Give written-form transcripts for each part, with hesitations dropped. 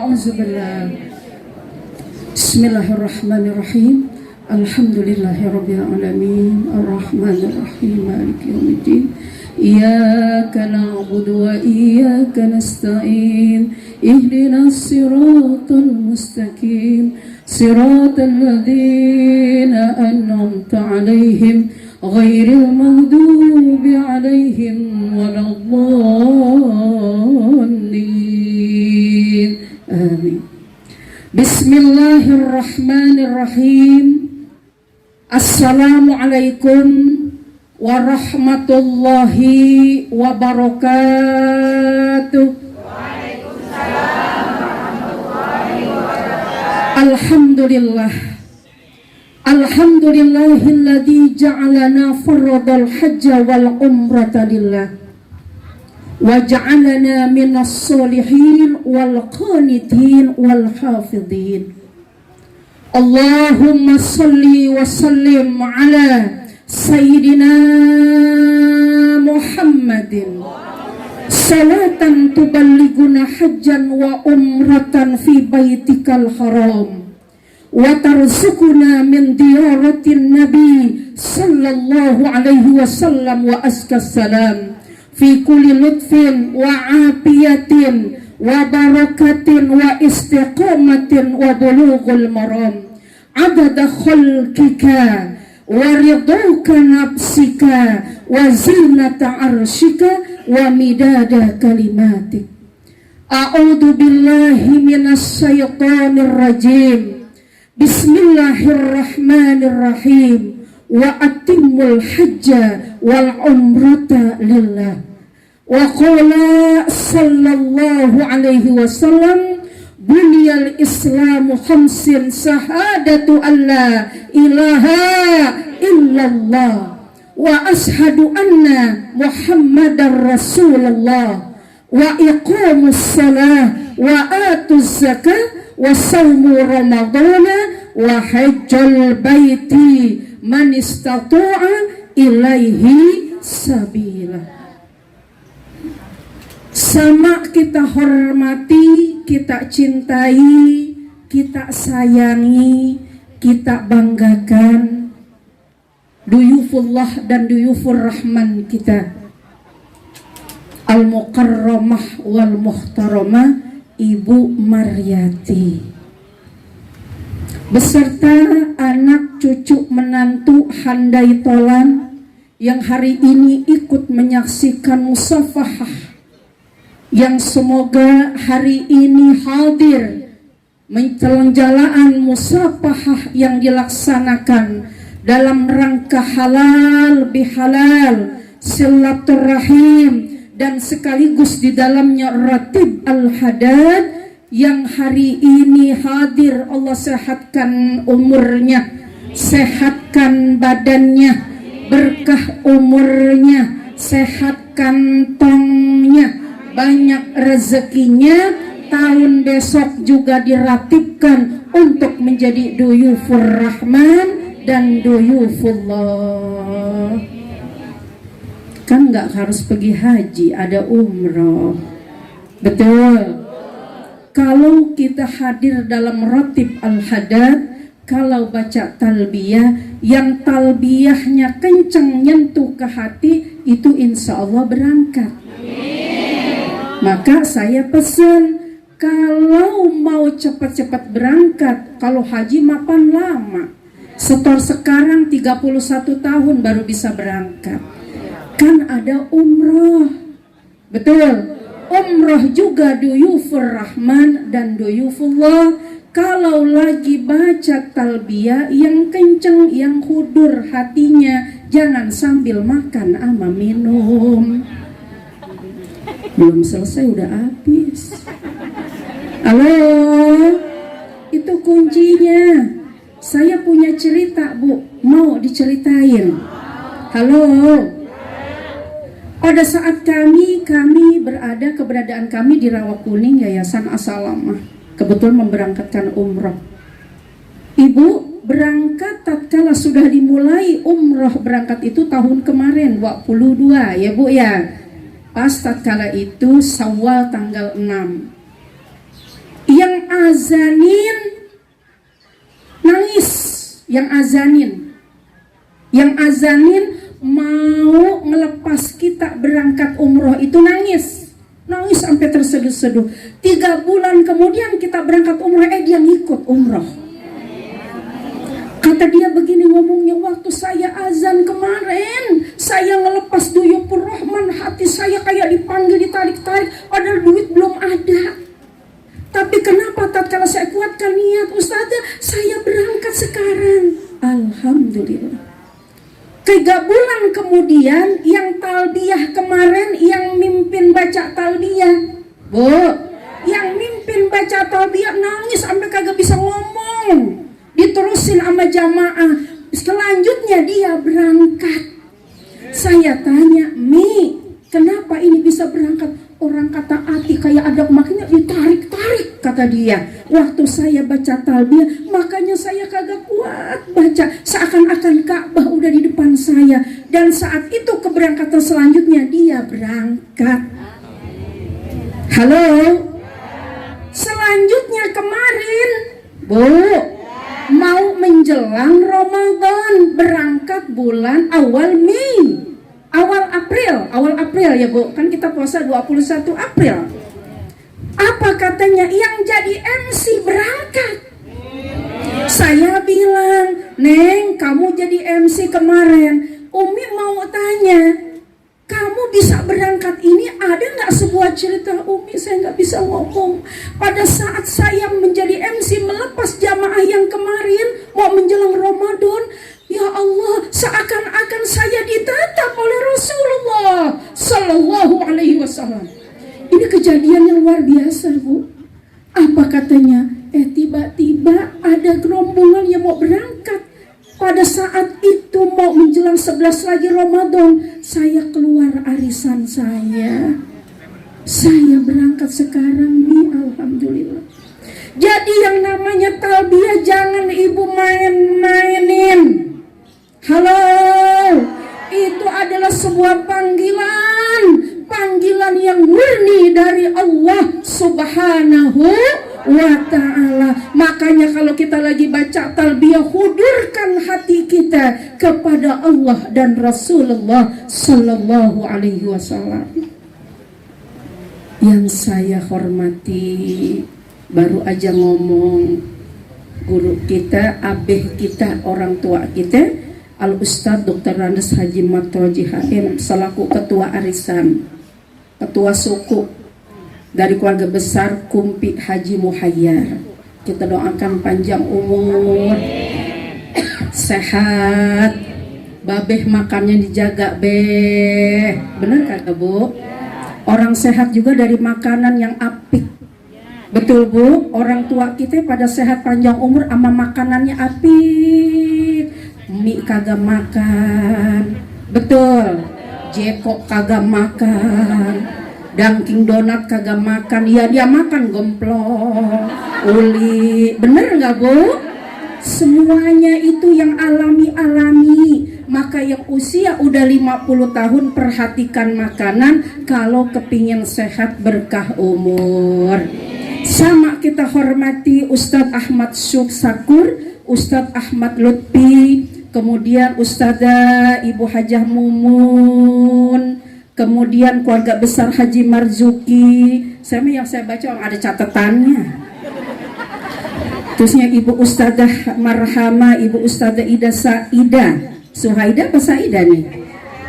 A'udzubillah. Bismillahirrahmanirrahim. Alhamdulillahirabbil alamin. Arrahmanirrahim. Maliki yaumiddin. Iyyaka na'budu wa iyyaka nasta'in. Ihdinas siratal mustaqim. Siratal ladzina an'amta 'alaihim ghairil maghdubi 'alaihim waladdallin. Amin. Bismillahirrahmanirrahim. Assalamualaikum warahmatullahi wabarakatuh. Waalaikumsalam warahmatullahi wabarakatuh. Alhamdulillah. Alhamdulillahilladzi ja'alana faradal hajja wal umrata lillah wa ja'alana minas solihin wal qanitin wal hafidhin. Allahumma salli wa sallim ala Sayyidina Muhammadin salatan tuballighuna hajjan wa umratan fi baitikal haram wa tarzukuna min diyaratin nabi sallallahu alaihi wasallam wa askas salam fi kulli lutfin wa afiyatin wa barakatin wa istiqamatin wa bulughul maram adada khalqika wa ridauka nafsika wa zinata arshika wa midada kalimatik. A'udzu billahi minas syaitonir rajim. Bismillahirrahmanirrahim. Wa atimmul hajja wal umrata lillah. Wa qala sallallahu alaihi wasallam buniyal islamu khamsin syahadatu alla ilaha illallah wa ashhadu anna muhammadar rasulullah wa iqamus salah wa atuz zakah wa saumu ramadana wa hajjal baiti man istata'a ilaihi sabila. Sama kita hormati, kita cintai, kita sayangi, kita banggakan duyufullah dan duyufur rahman kita, al-mukarramah wal muhtaramah Ibu Maryati beserta anak cucu menantu handai tolan yang hari ini ikut menyaksikan musafahah, yang semoga hari ini hadir menjelangjalaan musafahah yang dilaksanakan dalam rangka halal bihalal silaturahim dan sekaligus di dalamnya ratib al-hadad yang hari ini hadir. Allah sehatkan umurnya, sehatkan badannya, berkah umurnya, sehat kantongnya, banyak rezekinya, tahun besok juga diratibkan untuk menjadi duyufur rahman dan duyufullah. Kan nggak harus pergi haji, ada umroh, betul. Kalau kita hadir dalam ratib al-hadad, kalau baca talbiyah, yang talbiyahnya kenceng nyentuh ke hati, itu insya Allah berangkat. Maka saya pesan, kalau mau cepat-cepat berangkat, kalau haji mapan lama, setor sekarang 31 tahun baru bisa berangkat. Kan ada umroh, betul. Umroh juga duyufur rahman dan duyufullah. Kalau lagi baca talbiyah yang kenceng, yang hudur hatinya, jangan sambil makan ama minum. Belum selesai udah habis. Halo, itu kuncinya. Saya punya cerita, Bu, mau diceritain. Halo. Pada saat kami berada, keberadaan kami di Rawakuning, Yayasan As-Salamah, kebetulan memberangkatkan umroh. Ibu berangkat tatkala sudah dimulai umroh, berangkat itu tahun kemarin 22 ya Bu ya. Pas tatkala itu Syawal tanggal 6. Yang azanin nangis, yang azanin mau ngelepas kita berangkat umroh itu nangis sampai terseduh-seduh. 3 bulan kemudian kita berangkat umroh, dia ngikut umroh. Kata dia begini ngomongnya, waktu saya azan kemarin, saya ngelepas duyupur Rahman, hati saya kayak dipanggil, ditarik-tarik, padahal duit belum ada. Tapi kenapa tatkala saya kuatkan niat, Ustazah, saya berangkat sekarang. Alhamdulillah. 3 bulan kemudian, yang talbiyah kemarin, yang mimpin baca talbiyah, Bu, yang mimpin baca talbiyah nangis sampai kagak bisa ngomong. Diterusin sama jamaah. Selanjutnya dia berangkat. Saya tanya, Mi, kenapa ini bisa berangkat? Orang kata hati kayak ada makanya ditarik-tarik, kata dia. Waktu saya baca talbiyah, makanya saya kagak kuat baca. Seakan-akan Ka'bah udah di depan saya. Dan saat itu keberangkatan selanjutnya dia berangkat. Halo? Selanjutnya kemarin, Bu, mau menjelang Ramadan, berangkat bulan awal Mei. Awal April ya Bu, kan kita puasa 21 April. Apa katanya? Yang jadi MC berangkat. Saya bilang, Neng, kamu jadi MC kemarin. Umi mau tanya, kamu bisa berangkat ini ada nggak sebuah cerita? Umi, saya nggak bisa ngomong. Pada saat saya menjadi MC melepas jamaah yang kemarin mau menjelang Ramadan, ya Allah, seakan-akan saya ditatap oleh Rasulullah Sallallahu Alaihi Wasallam. Ini kejadian yang luar biasa, Bu. Apa katanya? Tiba-tiba ada gerombongan yang mau berangkat. Pada saat itu mau menjelang 11 lagi Ramadan, saya keluar arisan saya. Saya berangkat sekarang nih, alhamdulillah. Jadi yang namanya talbiyah jangan ibu main-mainin. Halo, itu adalah sebuah panggilan yang murni dari Allah Subhanahu wa ta'ala. Makanya kalau kita lagi baca talbiyah, hudurkan hati kita kepada Allah dan Rasulullah Sallallahu Alaihi Wasallam. Yang saya hormati, baru aja ngomong guru kita, abeh kita, orang tua kita, Al-Ustadz Dr. Randes Haji Matroji HM selaku ketua arisan, ketua suku dari keluarga besar Kumpi Haji Muhayyar. Kita doakan panjang umur, sehat, babeh makannya dijaga, beh. Bener kagak Bu? Orang sehat juga dari makanan yang apik. Betul Bu? Orang tua kita pada sehat panjang umur sama makanannya apik. Mie kagak makan, betul. Jeko kagak makan, Dunkin Donat kagak makan. Ya dia makan gemplong, uli. Bener nggak Bu? Semuanya itu yang alami. Maka yang usia udah 50 tahun perhatikan makanan kalau kepingin sehat berkah umur. Sama kita hormati Ustadz Ahmad Syuksakur, Ustadz Ahmad Lutfi, kemudian Ustazah Ibu Hajah Mumun, kemudian keluarga besar Haji Marzuki. Yang saya baca orang ada catatannya. Terusnya Ibu Ustazah Marhama, Ibu Ustazah Ida Suhaida apa Saida nih?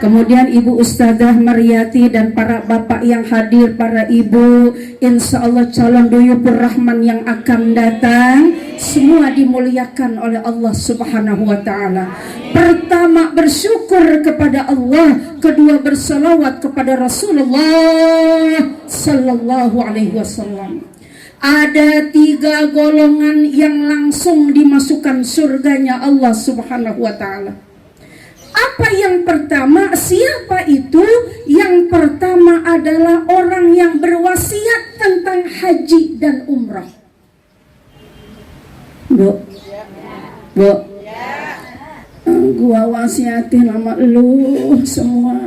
Kemudian Ibu Ustazah Maryati dan para bapak yang hadir, para ibu, insya Allah calon duyupur Rahman yang akan datang, semua dimuliakan oleh Allah Subhanahu wa ta'ala. Pertama bersyukur kepada Allah, kedua bersalawat kepada Rasulullah Sallallahu Alaihi Wasallam. Ada 3 golongan yang langsung dimasukkan surganya Allah Subhanahu wa ta'ala. Apa yang pertama? Siapa itu? Yang pertama adalah orang yang berwasiat tentang haji dan umrah. Bu, gua wasiatin sama lu semua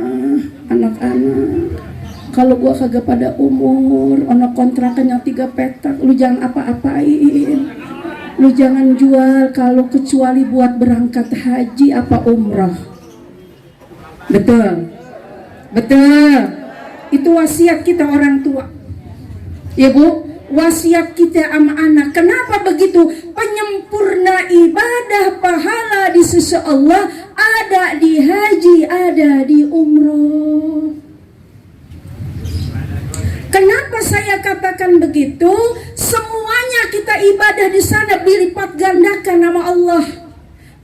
anak-anak, Kalau gua kagak pada umur, ono kontrakan yang 3 petak, lu jangan apa-apain. Lu jangan jual kalau kecuali buat berangkat haji apa umrah. Betul. Betul. Itu wasiat kita orang tua. Ya Bu, wasiat kita sama anak. Kenapa begitu? Penyempurna ibadah pahala di sisi Allah ada di haji, ada di umroh. Kenapa saya katakan begitu? Semuanya kita ibadah di sana dilipat gandakan nama Allah.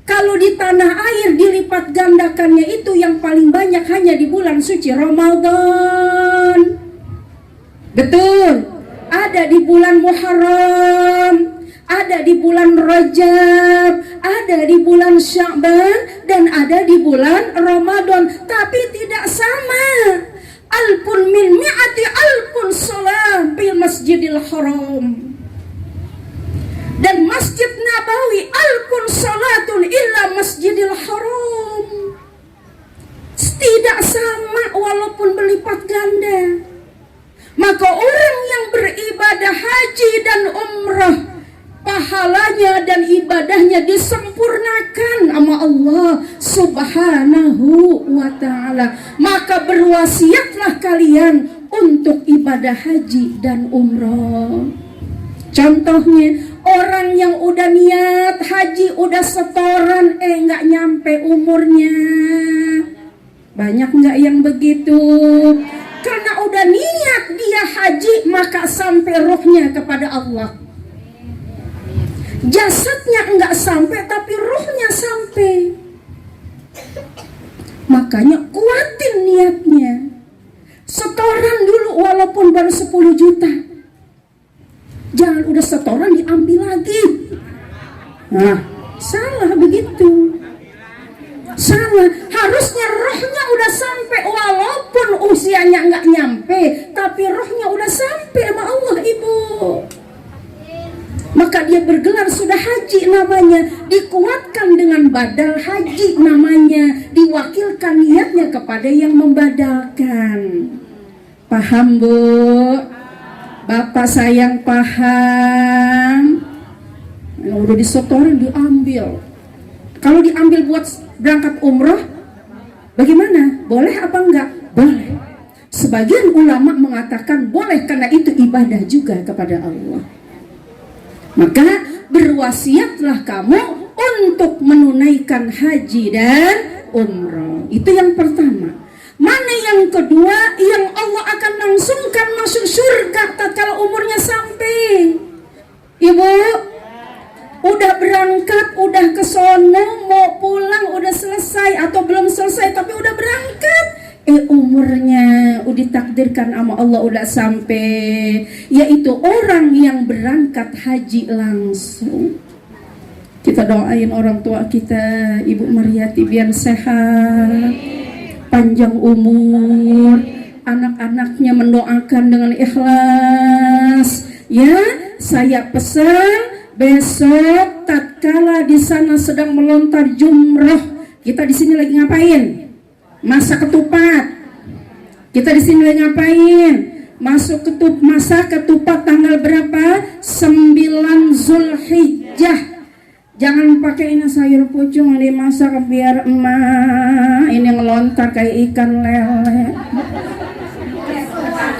Kalau di tanah air dilipat gandakannya itu yang paling banyak hanya di bulan suci Ramadan. Betul. Ada di bulan Muharram, ada di bulan Rajab, ada di bulan Sya'ban, dan ada di bulan Ramadan. Tapi tidak sama. Alfun min mi'ati alfun salam fil masjidil haram. Dan Masjid Nabawi alfun salatun illa masjidil haram. Tidak sama walaupun berlipat ganda. Maka orang yang beribadah haji dan umrah, pahalanya dan ibadahnya disempurnakan sama Allah Subhanahu wa ta'ala. Maka berwasiatlah kalian untuk ibadah haji dan umrah. Contohnya, orang yang udah niat haji, udah setoran, nggak nyampe umurnya. Banyak nggak yang begitu? Karena udah niat dia haji, maka sampai rohnya kepada Allah. Jasadnya enggak sampai, tapi ruhnya sampai. Makanya kuatin niatnya. Setoran dulu walaupun baru 10 juta. Jangan udah setoran diambil lagi. Nah, salah begitu. Salah. Harusnya rohnya udah sampai walaupun usianya enggak nyampe, tapi rohnya udah sampai sama Allah, Ibu. Maka dia bergelar sudah haji namanya, dikuatkan dengan badal haji namanya, diwakilkan niatnya kepada yang membadalkan. Paham Bu? Bapak sayang paham? Udah disetorin diambil. Kalau diambil buat berangkat umroh, bagaimana? Boleh apa enggak? Boleh. Sebagian ulama mengatakan boleh karena itu ibadah juga kepada Allah. Maka berwasiatlah kamu untuk menunaikan haji dan umrah. Itu yang pertama. Mana yang kedua? Yang Allah akan langsungkan masuk surga tatkala umurnya sampai. Ibu, udah berangkat, udah ke sono, mau pulang, udah selesai atau belum selesai tapi udah berangkat. Umurnya udah ditakdirkan sama Allah udah sampai, yaitu orang yang berangkat haji langsung. Kita doain orang tua kita, Ibu Mariati biar sehat, panjang umur, anak-anaknya mendoakan dengan ikhlas. Ya, saya pesan besok tatkala di sana sedang melontar jumrah, kita di sini lagi ngapain? Masa ketupat. Kita di sini lagi ngapain? Masa ketupat tanggal berapa? 9 Zulhijjah. Jangan pakai ini sayur pucung dimasak biar emak ini ngelontar kayak ikan lele,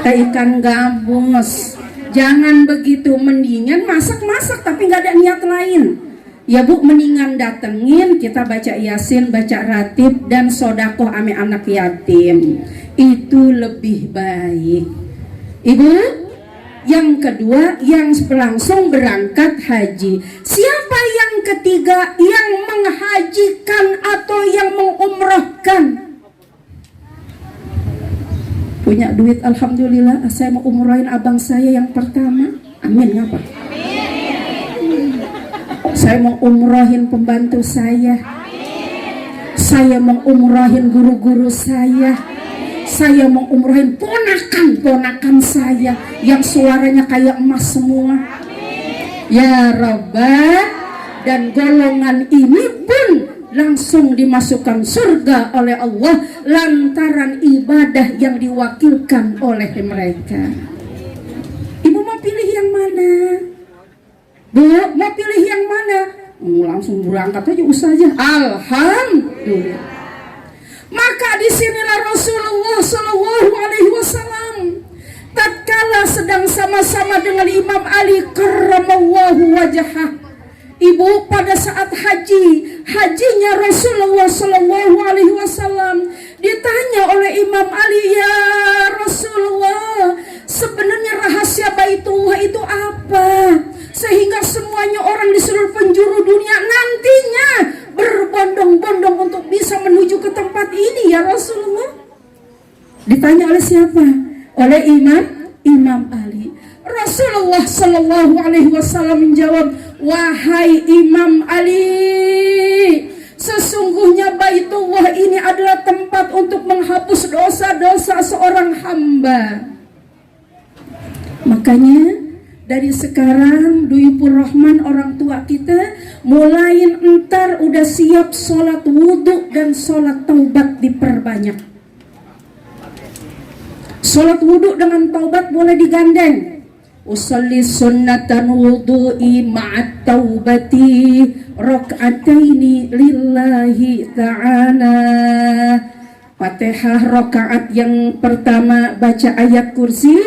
kayak ikan gabus. Jangan begitu, mendingan masak-masak tapi nggak ada niat lain. Ya Bu, mendingan datengin, kita baca Yasin, baca Ratib, dan sodakoh ame anak yatim. Itu lebih baik. Ibu, yang kedua, yang langsung berangkat haji. Siapa yang ketiga yang menghajikan atau yang mengumrohkan? Punya duit, alhamdulillah, saya mau umrohin abang saya yang pertama. Amin, ngapa? Saya mau umrohin pembantu saya. Saya mau umrohin guru-guru saya. Saya mau umrohin ponakan-ponakan saya yang suaranya kayak emas semua. Ya Rabbah. Dan golongan ini pun langsung dimasukkan surga oleh Allah lantaran ibadah yang diwakilkan oleh mereka. Ibu mau pilih yang mana? Bu, mau pilih yang mana? Langsung berangkat aja, usah aja. Alhamdulillah. Maka disinilah Rasulullah Shallallahu Alaihi Wasallam tatkala sedang sama-sama dengan Imam Ali karramallahu wajhah. Ibu, pada saat hajinya Rasulullah Shallallahu Alaihi Wasallam ditanya oleh Imam Ali, ya Rasulullah, sebenarnya rahasia Baitullah itu apa? Sehingga semuanya orang di seluruh penjuru dunia nantinya berbondong-bondong untuk bisa menuju ke tempat ini, ya Rasulullah. Ditanya oleh siapa? Oleh Imam Ali. Rasulullah Shallallahu Alaihi Wasallam menjawab, wahai Imam Ali, sesungguhnya Baitullah ini adalah tempat untuk menghapus dosa-dosa seorang hamba. Makanya dari sekarang Duyupur Rahman, orang tua kita, mulai entar udah siap sholat wudhu dan sholat taubat diperbanyak. Sholat wudhu dengan taubat boleh digandeng. Usolli sunnatan wudu'i ma'at taubati rok'ataini lillahi ta'ala. Fatihah rakaat yang pertama baca ayat kursi,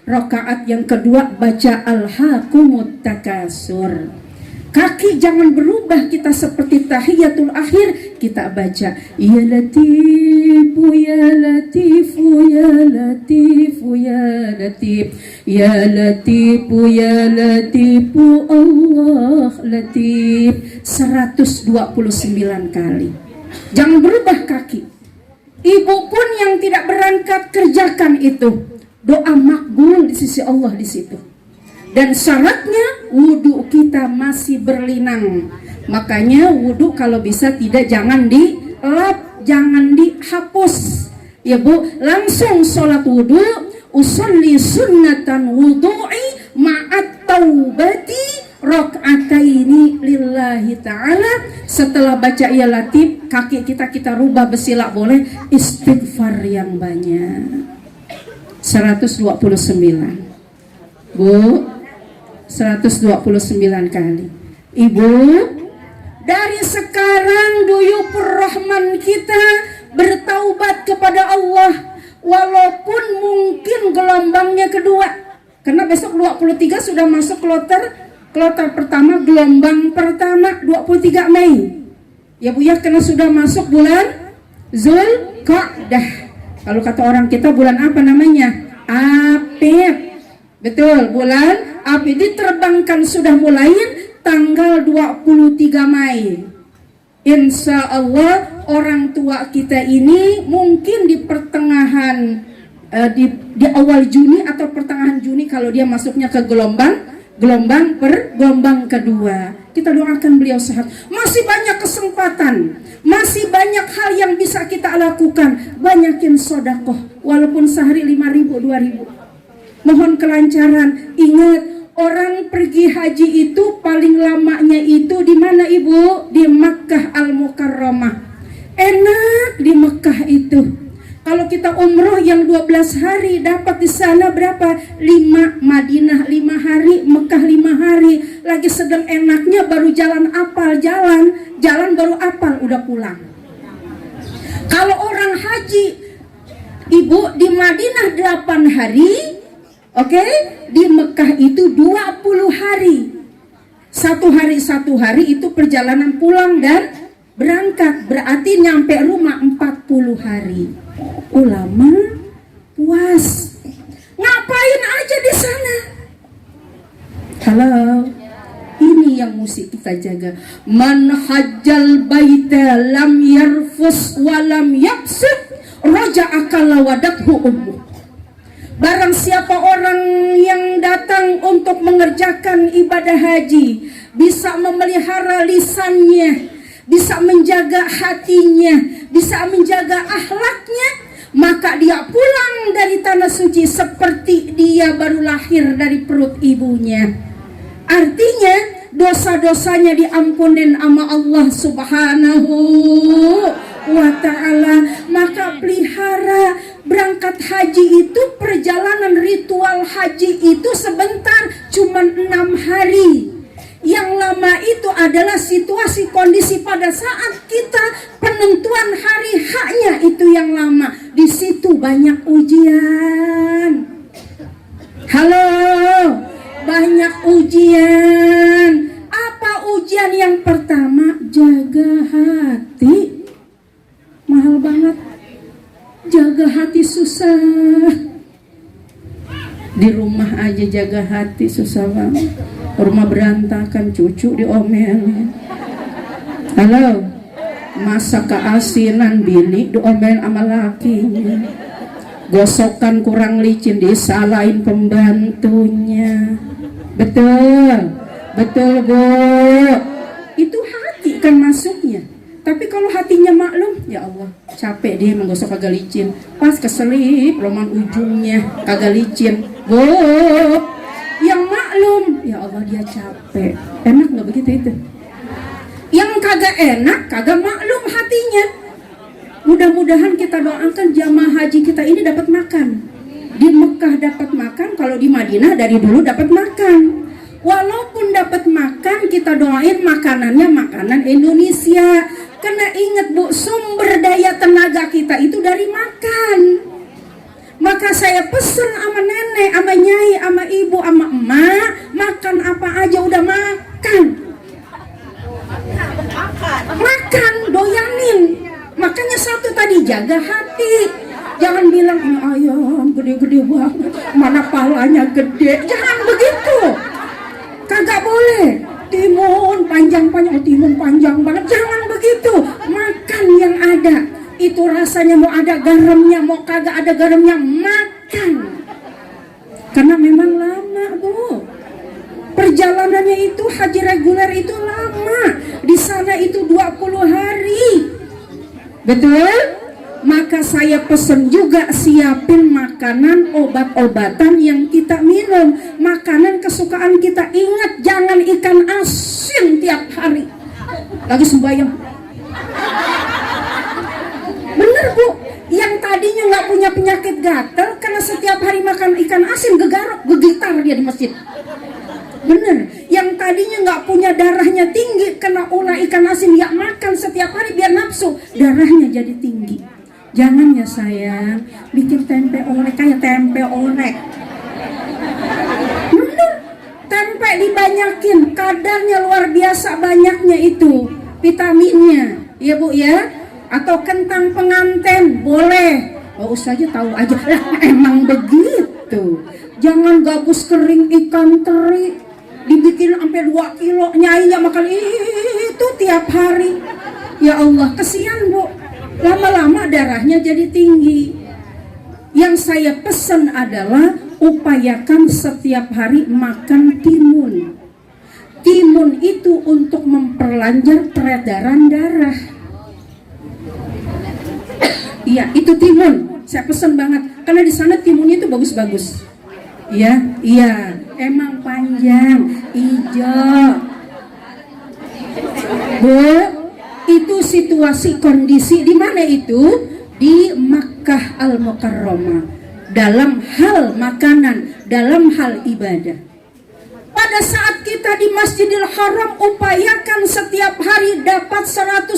rakaat yang kedua baca Alhaakumut Takasur. Kaki jangan berubah, kita seperti tahiyatul akhir kita baca ya latifu ya latifu ya latifu ya latif ya latifu ya latifu Allah latif 129 kali. Jangan berubah kaki. Ibu pun yang tidak berangkat kerjakan itu. Doa makbul di sisi Allah di situ. Dan syaratnya wudhu kita masih berlinang. Makanya wudhu kalau bisa jangan dilap, jangan dihapus. Ya Bu, langsung sholat wudhu. Usolli sunnatan wudhu'i ma'at taubati rok'ataini lillahi ta'ala. Setelah baca ya latif, kaki kita rubah besilak boleh, istighfar yang banyak. 129 Bu, 129 kali. Ibu, dari sekarang Duyupur Rahman kita bertaubat kepada Allah, walaupun mungkin gelombangnya kedua, karena besok 23 sudah masuk kloter pertama, gelombang pertama 23 Mei ya Bu ya, karena sudah masuk bulan Zulqa'dah. Kalau kata orang kita bulan apa namanya? Apit. Betul, bulan Apit. Diterbangkan sudah mulai tanggal 23 Mei. Insya Allah orang tua kita ini mungkin di pertengahan di awal Juni atau pertengahan Juni kalau dia masuknya ke gelombang kedua. Kita doakan beliau sehat. Masih banyak kesempatan, masih banyak hal yang bisa kita lakukan. Banyakin sodakoh, walaupun sehari 5.000, 2.000. Mohon kelancaran. Ingat, orang pergi haji itu paling lamanya itu di mana Ibu? Di Makkah Al-Mukarramah. Enak di Mekah itu. Kalau kita umroh yang 12 hari dapat di sana berapa? 5 Madinah 5 hari, Mekah 5 hari. Lagi sedang enaknya baru jalan baru apal udah pulang. Kalau orang haji Ibu di Madinah 8 hari, oke? Di Mekah itu 20 hari. Satu hari itu perjalanan pulang dan berangkat, berarti nyampe rumah 40 hari. Ulama puas. Ngapain aja di sana? Halo. Ini yang mesti kita jaga. Man hajjal baita lam yarfus wa lam yafsuk raja'a kala wadathu ummuh. Barang siapa orang yang datang untuk mengerjakan ibadah haji, bisa memelihara lisannya, bisa menjaga hatinya, bisa menjaga akhlaknya, maka dia pulang dari tanah suci seperti dia baru lahir dari perut ibunya. Artinya dosa-dosanya diampunin sama Allah Subhanahu wa ta'ala. Maka pelihara berangkat haji itu, perjalanan ritual haji itu sebentar, cuma 6 hari. Yang lama itu adalah situasi kondisi pada saat kita penentuan hari haknya itu yang lama. Di situ banyak ujian. Halo, banyak ujian. Apa ujian yang pertama? Jaga hati. Mahal banget. Jaga hati susah. Di rumah aja jaga hati susah banget. Rumah berantakan, cucu diomelin. Halo, masak keasinan bini diomelin sama lakinya. Gosokan kurang licin disalahin pembantunya. Betul, betul Bu. Itu hati kan masuknya. Tapi kalau hatinya maklum, ya Allah, capek dia menggosok kagak licin. Pas keselip, roman ujungnya kagak licin. Bu, yang maklum, ya Allah dia capek. Enak nggak begitu itu? Yang kagak enak, kagak maklum hatinya. Mudah-mudahan kita doakan jamaah haji kita ini dapat makan. Di Mekah dapat makan, kalau di Madinah dari dulu dapat makan. Walaupun dapat makan, kita doain makanannya makanan Indonesia. Karena ingat Bu, sumber daya tenaga kita itu dari makan. Maka saya pesen sama nenek, sama nyai, sama ibu, sama emak, makan apa aja udah makan. Makan, doyanin. Makanya satu tadi, jaga hati. Jangan bilang ayam gede-gede banget, mana palanya gede. Jangan begitu. Kagak boleh. Timun panjang-panjang, timun panjang banget. Jangan begitu. Makan yang ada. Itu rasanya mau ada garamnya, mau kagak ada garamnya, makan. Karena memang lama Bu. Perjalanannya itu haji reguler itu lama. Di sana itu 20 hari. Betul? Maka saya pesen juga siapin makanan, obat-obatan yang kita minum. Makanan kesukaan kita. Ingat, jangan ikan asin tiap hari. Lagi sembahyang. Bener Bu, yang tadinya nggak punya penyakit gatal karena setiap hari makan ikan asin gegarok, gegitar dia di masjid. Bener, yang tadinya nggak punya darahnya tinggi kena ulah ikan asin, ya makan setiap hari biar nafsu, darahnya jadi tinggi. Jangan ya sayang, bikin tempe orek kayak tempe orek. Bener, tempe dibanyakin, kadarnya luar biasa banyaknya itu vitaminnya, ya Bu ya. Atau kentang penganten boleh, oh saja tahu aja lah, emang begitu. Jangan gabus kering ikan teri dibikin sampai 2 kilo, nyainya makan itu tiap hari. Ya Allah, kesian Bu, lama-lama darahnya jadi tinggi. Yang saya pesan adalah upayakan setiap hari makan timun. Timun itu untuk memperlancar peredaran darah. Iya, itu timun. Saya pesan banget karena di sana timunnya itu bagus-bagus. Iya, iya, emang panjang, hijau. Bu, itu situasi kondisi di mana itu? Di Makkah Al-Mukarramah. Dalam hal makanan, dalam hal ibadah. Pada saat kita di Masjidil Haram, upayakan setiap hari dapat 120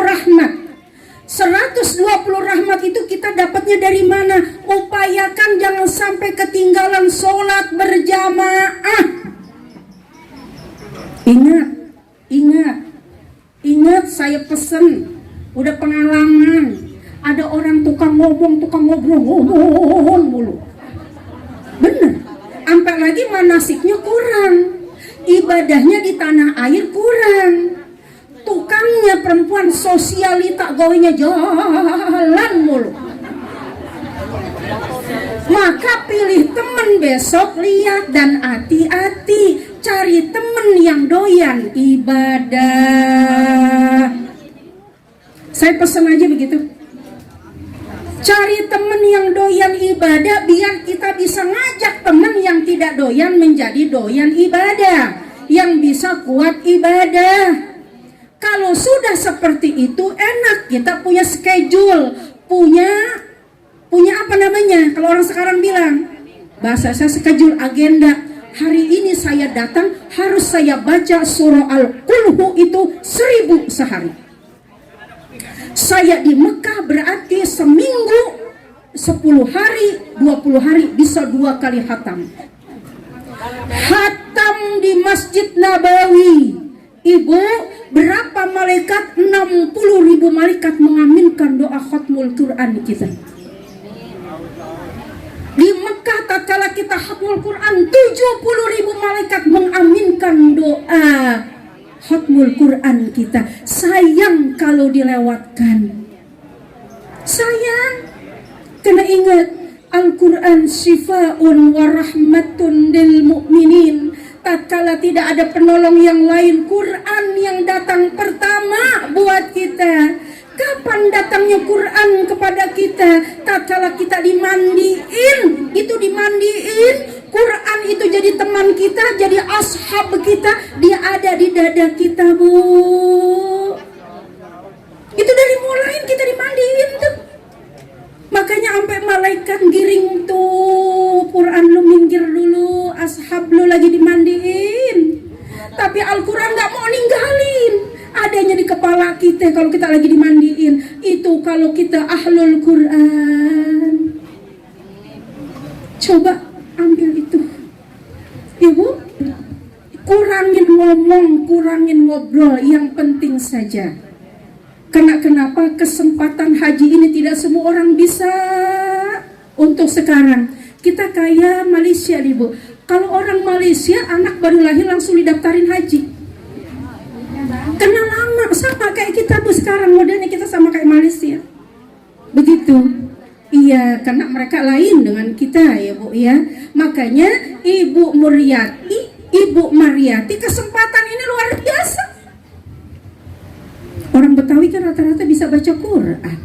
rahmat. 120 rahmat itu kita dapatnya dari mana? Upayakan jangan sampai ketinggalan sholat berjamaah. Ingat, ingat, ingat, saya pesen, udah pengalaman. Ada orang tukang ngomong, tukang ngomong mulu. Bener, sampai lagi manasiknya kurang, ibadahnya di tanah air kurang. Tukangnya perempuan sosialita gawainya jalan mulu. Maka pilih temen besok, lihat dan hati-hati. Cari temen yang doyan ibadah. Saya pesan aja begitu. Cari temen yang doyan ibadah biar kita bisa ngajak temen yang tidak doyan menjadi doyan ibadah. yang bisa kuat ibadah. Kalau sudah seperti itu enak, kita punya schedule, punya apa namanya? Kalau orang sekarang bilang, bahasa saya schedule, agenda. Hari ini saya datang, harus saya baca surah Al-Qulhu itu 1000 sehari. Saya di Mekah berarti seminggu 10 hari, 20 hari bisa 2 kali khatam. Khatam di Masjid Nabawi. Ibu, berapa malaikat? 60.000 malaikat mengaminkan doa khatmul Quran kita. Di Mekah tatkala kita khatmul Quran, 70.000 malaikat mengaminkan doa khatmul Quran kita. Sayang kalau dilewatkan. Sayang. Kena ingat, Al-Quran syifaun wa rahmatun lil mu'minin. Tatkala tidak ada penolong yang lain, Quran yang datang pertama buat kita. Kapan datangnya Quran kepada kita? Tatkala kita dimandiin, itu dimandiin, Quran itu jadi teman kita, jadi ashab kita, dia ada di dada kita, Bu. Itu dari mulai kita dimandiin tuh. Makanya sampai malaikat giring tuh, Quran lu minggir dulu, ashab lu lagi dimandiin. Tapi Al-Quran gak mau ninggalin, adanya di kepala kita kalau kita lagi dimandiin. Itu kalau kita ahlul Quran. Coba ambil itu, Ibu. Kurangin ngomong, kurangin ngobrol, yang penting saja. Kenapa kesempatan haji ini tidak semua orang bisa untuk sekarang. Kita kayak Malaysia, Ibu. Kalau orang Malaysia anak baru lahir langsung didaftarin haji. Karena lama, sama kayak kita Bu sekarang, modelnya kita sama kayak Malaysia. Begitu. Iya, karena mereka lain dengan kita ya Bu ya. Makanya Ibu Mariati kesempatan ini luar biasa. Orang Betawi kan rata-rata bisa baca Quran.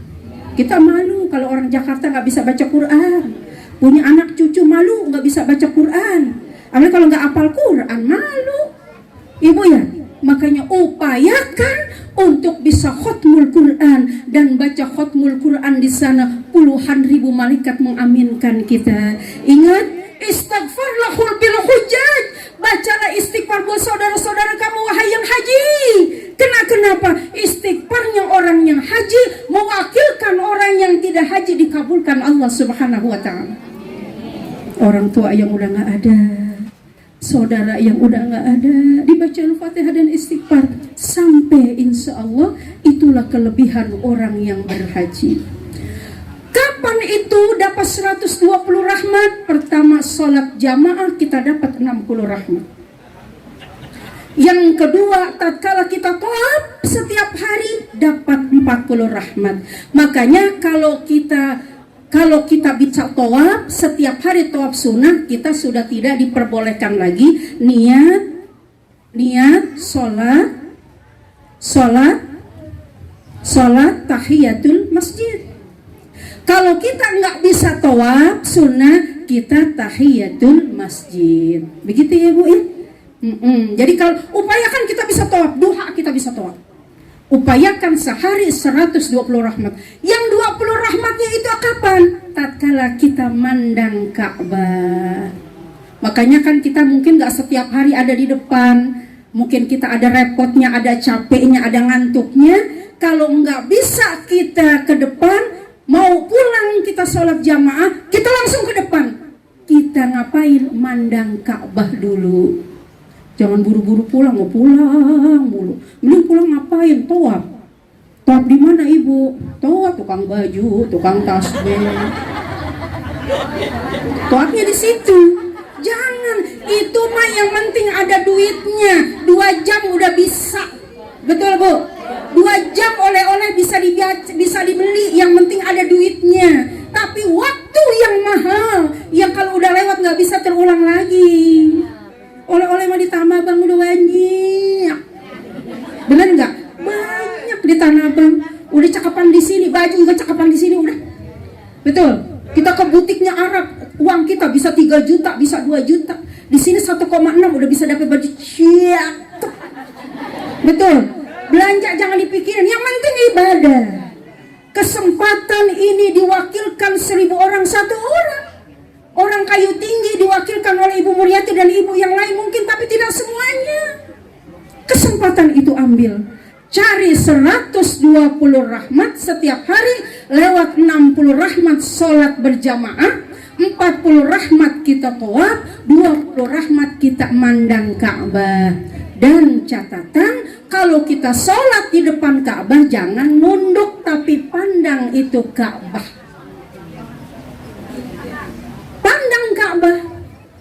Kita malu kalau orang Jakarta nggak bisa baca Quran. Punya anak cucu malu nggak bisa baca Quran. Apalagi kalau nggak hafal Quran, malu. Ibu ya, makanya upayakan untuk bisa khatmul Quran dan baca khatmul Quran di sana. Puluhan ribu malaikat mengaminkan kita. Ingat, istighfar lahul bil hujjaj. Bacalah istighfar buat saudara-saudara kamu wahai yang haji. Kenapa? Istighfarnya orang yang haji mewakilkan orang yang tidak haji dikabulkan Allah Subhanahu wa ta'ala. Orang tua yang udah gak ada, saudara yang udah gak ada, dibaca Al-Fatihah dan istighfar sampai insya Allah. Itulah kelebihan orang yang berhaji. Kapan itu dapat 120 rahmat? Pertama, sholat jamaah kita dapat 60 rahmat. Yang kedua, tatkala kita tawaf setiap hari dapat 40 rahmat. Makanya kalau kita bisa tawaf setiap hari, tawaf sunnah, kita sudah tidak diperbolehkan lagi niat sholat tahiyatul masjid. Kalau kita nggak bisa tawaf sunnah, kita tahiyatul masjid. Begitu ya Bu ya. Jadi kalau upayakan kita bisa tawaf, duha kita bisa tawaf. Upayakan sehari 120 rahmat. Yang 20 rahmatnya itu kapan? Tatkala kita mandang Ka'bah. Makanya kan kita mungkin gak setiap hari ada di depan. Mungkin kita ada repotnya, ada capeknya, ada ngantuknya. Kalau nggak bisa kita ke depan, mau pulang kita sholat jamaah, kita langsung ke depan. Kita ngapain? Mandang Ka'bah dulu. Jangan buru-buru pulang, mau pulang mulu. Mending pulang ngapain? Tawaf. Tawaf di mana Ibu? Tawaf tukang baju, tukang tasbih. Tawafnya di situ. Jangan, itu mah yang penting ada duitnya. 2 jam udah bisa. Betul Bu? 2 jam oleh-oleh bisa dibeli. Yang penting ada duitnya. Tapi waktu yang mahal, yang kalau udah lewat nggak bisa terulang lagi. Oleh-oleh mah di Tanah Abang udah banyak. Bener nggak? Banyak di Tanah Abang. Udah cakapan di sini, baju juga cakapan di sini udah. Betul. Kita ke butiknya Arab, uang kita bisa 3 juta, bisa 2 juta. Di sini 1,6 udah bisa dapat baju cakep. Betul. Belanja jangan dipikirin, yang penting ibadah. Kesempatan ini diwakilkan 1000 orang 1 orang. Orang Kayu Tinggi diwakilkan oleh Ibu Muryati dan ibu yang lain mungkin, tapi tidak semuanya. Kesempatan itu ambil. Cari 120 rahmat setiap hari lewat 60 rahmat sholat berjamaah, 40 rahmat kita tawaf, 20 rahmat kita mandang Ka'bah. Dan catatan, kalau kita sholat di depan Ka'bah jangan nunduk tapi pandang itu Ka'bah. Pandang Ka'bah,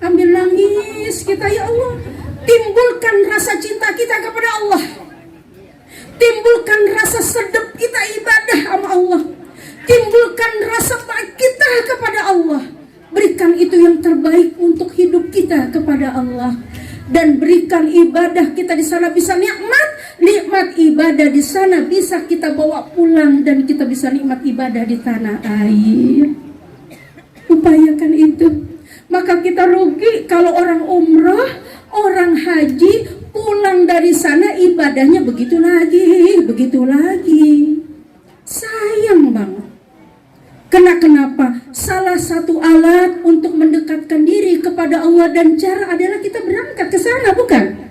ambil nangis kita, ya Allah. Timbulkan rasa cinta kita kepada Allah. Timbulkan rasa sedep kita ibadah sama Allah. Timbulkan rasa taat kita kepada Allah. Berikan itu yang terbaik untuk hidup kita kepada Allah. Dan berikan ibadah kita di sana bisa nikmat ibadah di sana bisa kita bawa pulang, dan kita bisa nikmat ibadah di tanah air. Upayakan itu. Maka kita rugi kalau orang umrah, orang haji pulang dari sana ibadahnya begitu lagi. Sayang banget. Kenapa? Salah satu alat untuk mendekatkan diri kepada Allah dan cara adalah kita berangkat ke sana, bukan?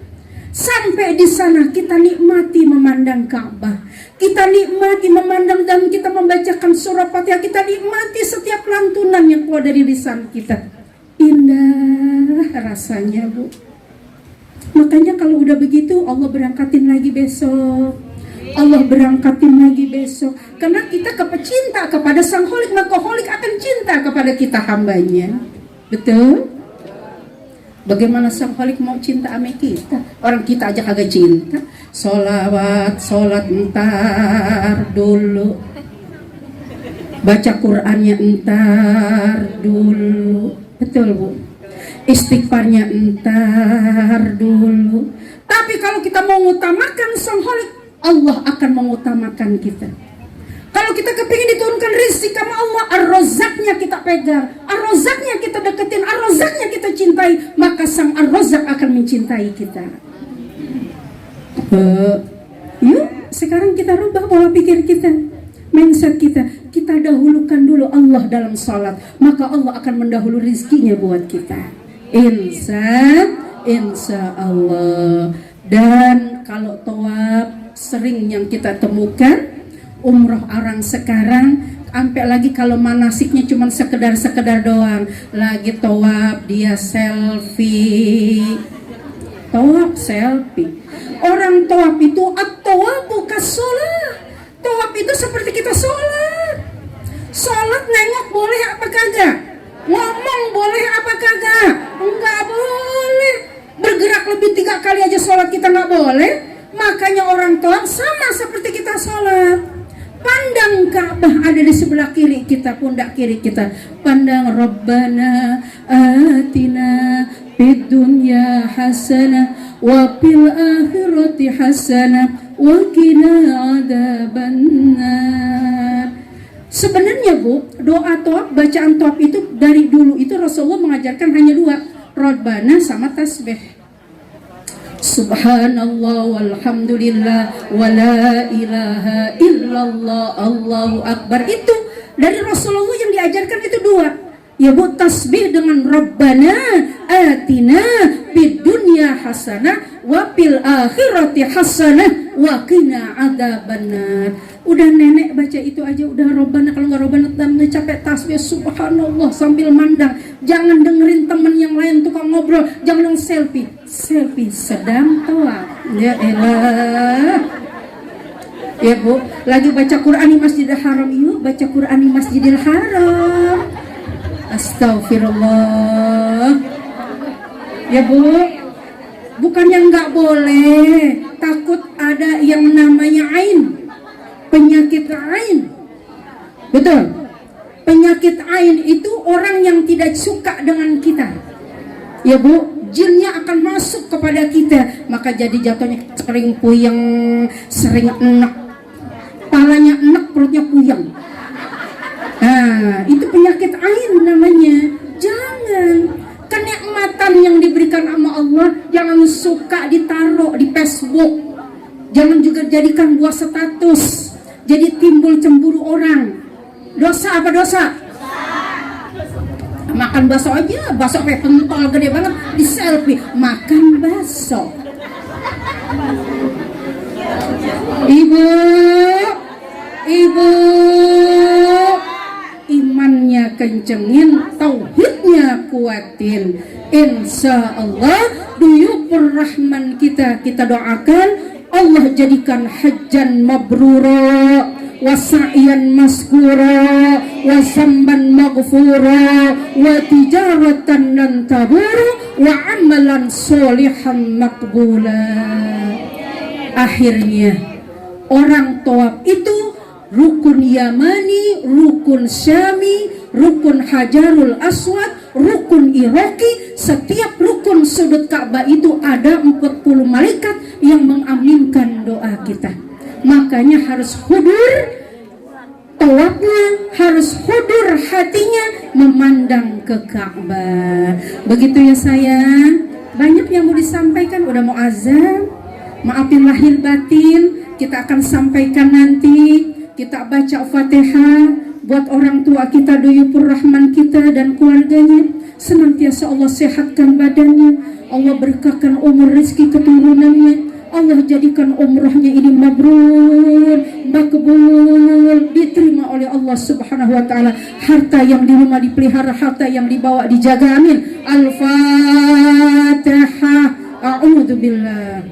Sampai di sana kita nikmati memandang Ka'bah. Kita nikmati memandang dan kita membacakan surah Fatihah. Kita nikmati setiap lantunan yang keluar dari lisan kita. Indah rasanya, Bu. Makanya kalau udah begitu Allah berangkatin lagi besok. Allah berangkatin lagi besok. Karena kita kepecinta kepada Sang Holik, maka Holik akan cinta kepada kita hambanya. Betul? Bagaimana Sang Holik mau cinta sama kita? Orang kita aja kagak cinta. Sholat entar dulu. Baca Qur'annya entar dulu. Betul, Bu? Istighfarnya entar dulu. Tapi kalau kita mau mengutamakan Sang Holik, Allah akan mengutamakan kita. Kalau kita kepingin diturunkan rezeki sama Allah, Ar-Razzaqnya kita pegang, Ar-Razzaqnya kita deketin, Ar-Razzaqnya kita cintai, maka Sang Ar-Razzaq akan mencintai kita. Yuk, sekarang kita rubah pola pikir kita, mindset kita. Kita dahulukan dulu Allah dalam salat, maka Allah akan mendahului rezekinya buat kita. Insya Allah. Dan kalau tawaf, sering yang kita temukan umroh orang sekarang, sampai lagi kalau manasiknya cuma sekedar doang, lagi tawaf dia selfie. Tawaf selfie. Orang tawaf itu at-tawafu kas-shalah. Tawaf itu seperti kita sholat. Sholat nengok boleh apa kagak? Ngomong boleh apa kagak? Enggak boleh. Bergerak lebih 3 kali aja sholat kita nggak boleh. Makanya orang tawaf sama seperti kita sholat. Pandang Ka'bah ada di sebelah kiri kita, pundak kiri kita. Pandang Rabbana atina fid dunya hasanah wa fil akhirati hasanah wa qina adzabannar. Sebenarnya, Bu, doa tawaf, bacaan tawaf itu dari dulu itu Rasulullah mengajarkan hanya 2, Rabbana sama tasbih. Subhanallah walhamdulillah wala ilaha illallah Allahu akbar. Itu dari Rasulullah yang diajarkan itu 2. Ya, Bu, tasbih dengan Rabbana atina fid dunya hasanah wa fil akhirati hasanah wa qina adzabannar. Udah nenek baca itu aja udah Rabbana. Kalau nggak Rabbana capek tasbih subhanallah sambil mandang. Jangan dengerin temen yang lain tukang ngobrol, jangan selfie sedang tawaf. Ya elah. Ya, Bu, lagi baca Quran di Masjidil Haram. Yuk baca Quran di Masjidil Haram. Astagfirullah. Ya, Bu, bukan yang nggak boleh, takut ada yang namanya ain, penyakit ain. Betul. Penyakit ain itu orang yang tidak suka dengan kita. Ya, Bu, jinnya akan masuk kepada kita, maka jadi jatuhnya sering puyeng, sering enek, palanya enek, perutnya puyeng. Nah, itu penyakit ain namanya. Jangan. Kenikmatan yang diberikan jadikan sama Allah, jangan suka ditaruh di Facebook. Jangan juga jadikan buah status, jadi timbul cemburu orang. Dosa apa dosa? Makan bakso aja, bakso kayak pentol gede banget, di selfie. Makan bakso. Ibu, imannya kencengin, tauhidnya kuatin. Insya Allah duyupur rahman kita doakan Allah jadikan hajjan mabrura, wasa'yan maskura, wasamban maghfura, wa tijaratan lan tabura, wa amalan solihan makbula. Akhirnya orang tawaf itu rukun Yamani, rukun Syami, rukun Hajarul Aswad, rukun Iraqi. Setiap rukun sudut Ka'bah itu ada 40 malaikat yang mengaminkan doa kita. Makanya harus hudur tawafnya, harus hudur hatinya memandang ke Ka'bah. Begitu ya sayang. Banyak yang mau disampaikan, udah mau azan. Maafin lahir batin, kita akan sampaikan nanti. Kita baca Fatihah buat orang tua kita, duyupur rahman kita dan keluarganya. Senantiasa Allah sehatkan badannya, Allah berkahkan umur rezeki keturunannya, Allah jadikan umrahnya ini mabrur, makbul, diterima oleh Allah Subhanahu wa taala. Harta yang di rumah dipelihara, harta yang dibawa dijaga, amin. Al-Fatihah. A'udzubillah.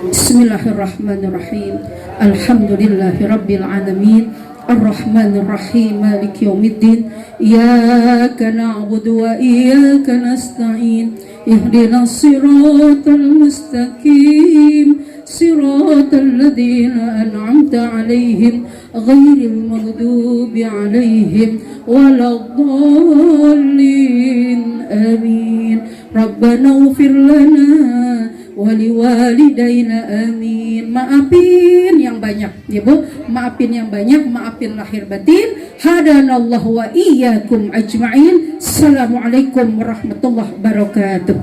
Bismillahirrahmanirrahim. Alhamdulillahirabbil alamin. Ar-Rahmanir Rahim, Maliki Yaumiddin. Iyyaka na'budu wa iyyaka nasta'in. Ihdinas siratal mustaqim. Siratal ladzina an'amta 'alaihim ghairil maghdubi 'alaihim waladdallin. Amin. Rabbana ighfir lana waliwalidayna, amin. Maafin yang banyak ya Bu, maafin yang banyak, maafin lahir batin. Hadanallahu wa iyyakum ajma'in. Assalamualaikum warahmatullahi wabarakatuh.